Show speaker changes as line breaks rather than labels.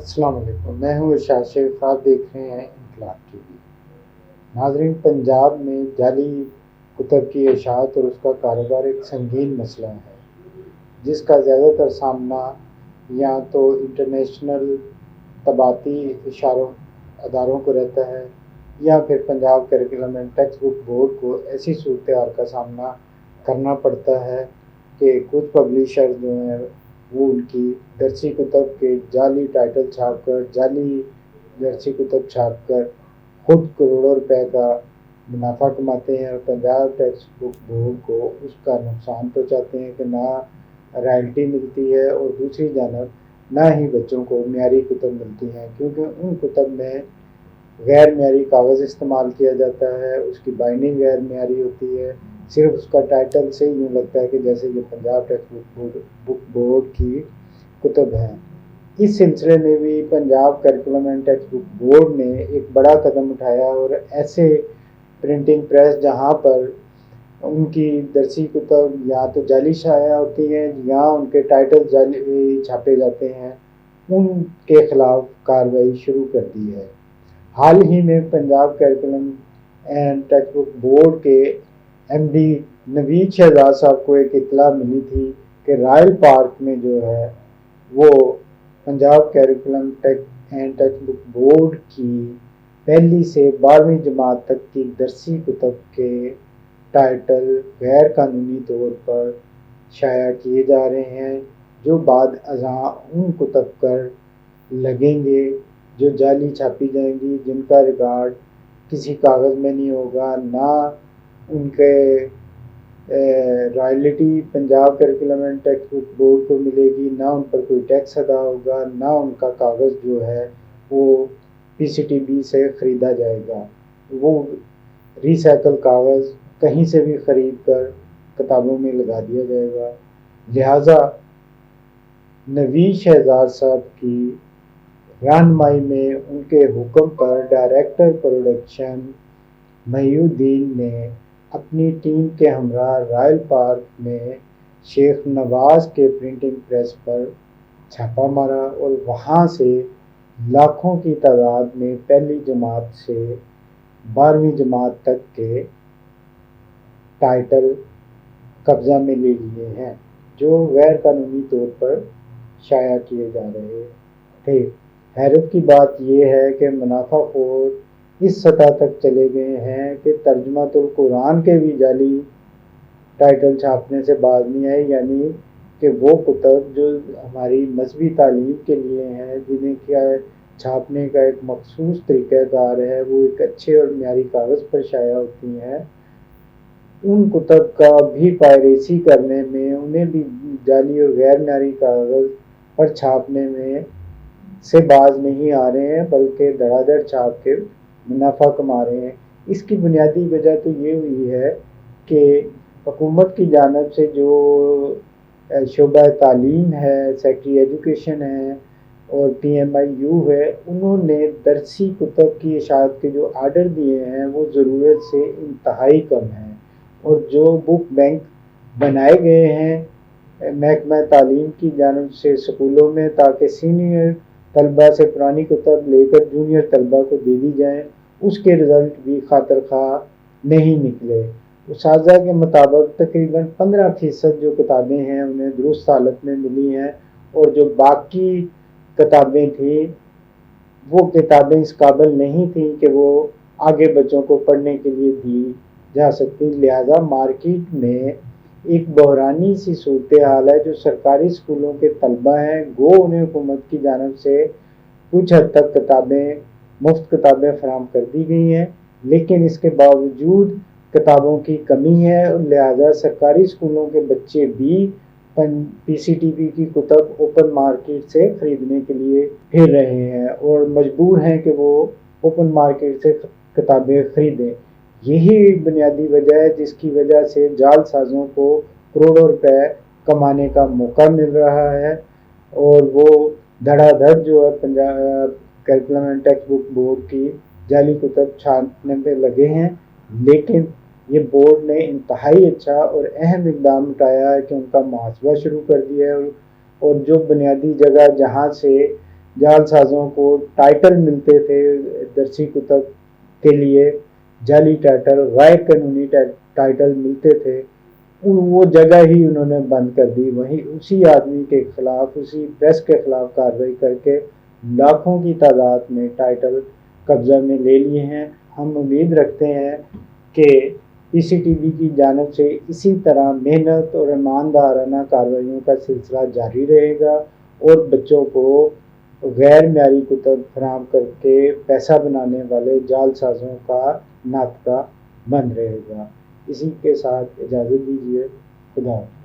السلام علیکم، میں ہوں ارشاد شیخ، آپ دیکھ رہے ہیں انقلاب ٹی وی۔ ناظرین، پنجاب میں جعلی کتب کی اشاعت اور اس کا کاروبار ایک سنگین مسئلہ ہے جس کا زیادہ تر سامنا یا تو انٹرنیشنل طباعتی اداروں کو رہتا ہے یا پھر Punjab curriculum and text book board کو ایسی صورتحال کا سامنا کرنا پڑتا ہے کہ کچھ پبلیشر جو ہیں وہ ان کی درسی کتب کے جعلی ٹائٹل چھاپ کر، جعلی درسی کتب چھاپ کر خود کروڑوں روپے کا منافع کماتے ہیں، اور پنجاب ٹیکسٹ بک بورڈ کو اس کا نقصان پہنچاتے ہیں کہ نہ رائلٹی ملتی ہے اور دوسری جانب نہ ہی بچوں کو معیاری کتب ملتی ہیں، کیونکہ ان کتب میں غیر معیاری کاغذ استعمال کیا جاتا ہے، اس کی بائنڈنگ غیر معیاری ہوتی ہے، صرف اس کا ٹائٹل سے یوں لگتا ہے کہ جیسے یہ پنجاب ٹیکسٹ بک بورڈ کی کتب ہیں۔ اس سلسلے میں بھی Punjab curriculum and text book board نے ایک بڑا قدم اٹھایا اور ایسے پرنٹنگ پریس جہاں پر ان کی درسی کتب یا تو جعلی شائع ہوتی ہیں یا ان کے ٹائٹل جعلی چھاپے جاتے ہیں، ان کے خلاف کارروائی شروع کر دی ہے۔ حال ہی میں Punjab curriculum and text book board کے ایم ڈی نوید شہزاد صاحب کو ایک اطلاع ملی تھی کہ رائل پارک میں جو ہے وہ Punjab curriculum and text book board کی پہلی سے 12ویں جماعت تک کی درسی کتب کے ٹائٹل غیر قانونی طور پر شائع کیے جا رہے ہیں، جو بعد ازاں ان کتب پر لگیں گے جو جعلی چھاپی جائیں گی، جن کا ریکارڈ کسی کاغذ میں نہیں ہوگا، نہ ان کے royalty Punjab curriculum and text book board کو ملے گی، نہ ان پر کوئی ٹیکس ادا ہوگا، نہ ان کا کاغذ جو ہے وہ پی سی ٹی بی سے خریدا جائے گا۔ وہ ری سائیکل کاغذ کہیں سے بھی خرید کر کتابوں میں لگا دیا جائے گا۔ لہٰذا نوید شہزاد صاحب کی رہنمائی میں ان کے حکم پر ڈائریکٹر پروڈکشن محی الدین نے اپنی ٹیم کے ہمراہ رائل پارک میں شیخ نواز کے پرنٹنگ پریس پر چھاپا مارا اور وہاں سے لاکھوں کی تعداد میں پہلی جماعت سے 12ویں جماعت تک کے ٹائٹل قبضہ میں لے لیے ہیں جو غیر قانونی طور پر شائع کیے جا رہے تھے۔ حیرت کی بات یہ ہے کہ منافع خور اس سطح تک چلے گئے ہیں کہ ترجمۃ القرآن کے بھی جعلی ٹائٹل چھاپنے سے باز نہیں آئے، یعنی کہ وہ کتب جو ہماری مذہبی تعلیم کے لیے ہیں، جنہیں کیا چھاپنے کا ایک مخصوص طریقہ کار ہے، وہ ایک اچھے اور معیاری کاغذ پر شائع ہوتی ہیں، ان کتب کا بھی پائریسی کرنے میں، انہیں بھی جعلی اور غیر معیاری کاغذ پر چھاپنے میں سے باز نہیں آ رہے ہیں، بلکہ دھڑا دھڑ چھاپ کے منافع کما رہے ہیں۔ اس کی بنیادی وجہ تو یہ ہوئی ہے کہ حکومت کی جانب سے جو شعبہ تعلیم ہے، سیکٹری ایجوکیشن ہے اور پی ایم آئی یو ہے، انہوں نے درسی کتب کی اشاعت کے جو آرڈر دیے ہیں وہ ضرورت سے انتہائی کم ہیں، اور جو بک بینک بنائے گئے ہیں محکمہ تعلیم کی جانب سے اسکولوں میں تاکہ سینئر طلبہ سے پرانی کتب لے کر جونیئر طلبہ کو دے دی جائیں، اس کے رزلٹ بھی خاطر خواہ نہیں نکلے۔ اساتذہ کے مطابق تقریباً 15% جو کتابیں ہیں انہیں درست حالت میں ملی ہیں، اور جو باقی کتابیں تھیں وہ کتابیں اس قابل نہیں تھیں کہ وہ آگے بچوں کو پڑھنے کے لیے دی جا سکتی۔ لہذا مارکیٹ میں ایک بحرانی سی صورتحال ہے۔ جو سرکاری اسکولوں کے طلبہ ہیں گو انہیں حکومت کی جانب سے کچھ حد تک مفت کتابیں فراہم کر دی گئی ہیں، لیکن اس کے باوجود کتابوں کی کمی ہے، اور لہذا سرکاری اسکولوں کے بچے بھی پی سی ٹی بی کی کتب اوپن مارکیٹ سے خریدنے کے لیے پھر رہے ہیں اور مجبور ہیں کہ وہ اوپن مارکیٹ سے کتابیں خریدیں۔ یہی بنیادی وجہ ہے جس کی وجہ سے جعل سازوں کو کروڑوں روپے کمانے کا موقع مل رہا ہے، اور وہ دھڑا دھڑ جو ہے Punjab curriculum and text book board کی جعلی کتب چھاپنے پہ لگے ہیں۔ لیکن یہ بورڈ نے انتہائی اچھا اور اہم اقدام اٹھایا ہے کہ ان کا محاسبہ شروع کر دیا ہے، اور جو بنیادی جگہ جہاں سے جعل سازوں کو ٹائٹل ملتے تھے درسی کتب کے لیے، جعلی ٹائٹل، غیر قانونی ٹائٹل ملتے تھے، وہ جگہ ہی انہوں نے بند کر دی، وہیں اسی آدمی کے خلاف، اسی پریس کے خلاف کارروائی کر کے لاکھوں کی تعداد میں ٹائٹل قبضہ میں لے لیے ہیں۔ ہم امید رکھتے ہیں کہ پی سی ٹی وی کی جانب سے اسی طرح محنت اور ایماندارانہ کارروائیوں کا سلسلہ جاری رہے گا، اور بچوں کو غیر معیاری کتب فراہم کر کے پیسہ بنانے والے جعل سازوں کا ناطقہ بند رہے گا۔ اسی کے ساتھ اجازت دیجیے، خدا حافظ۔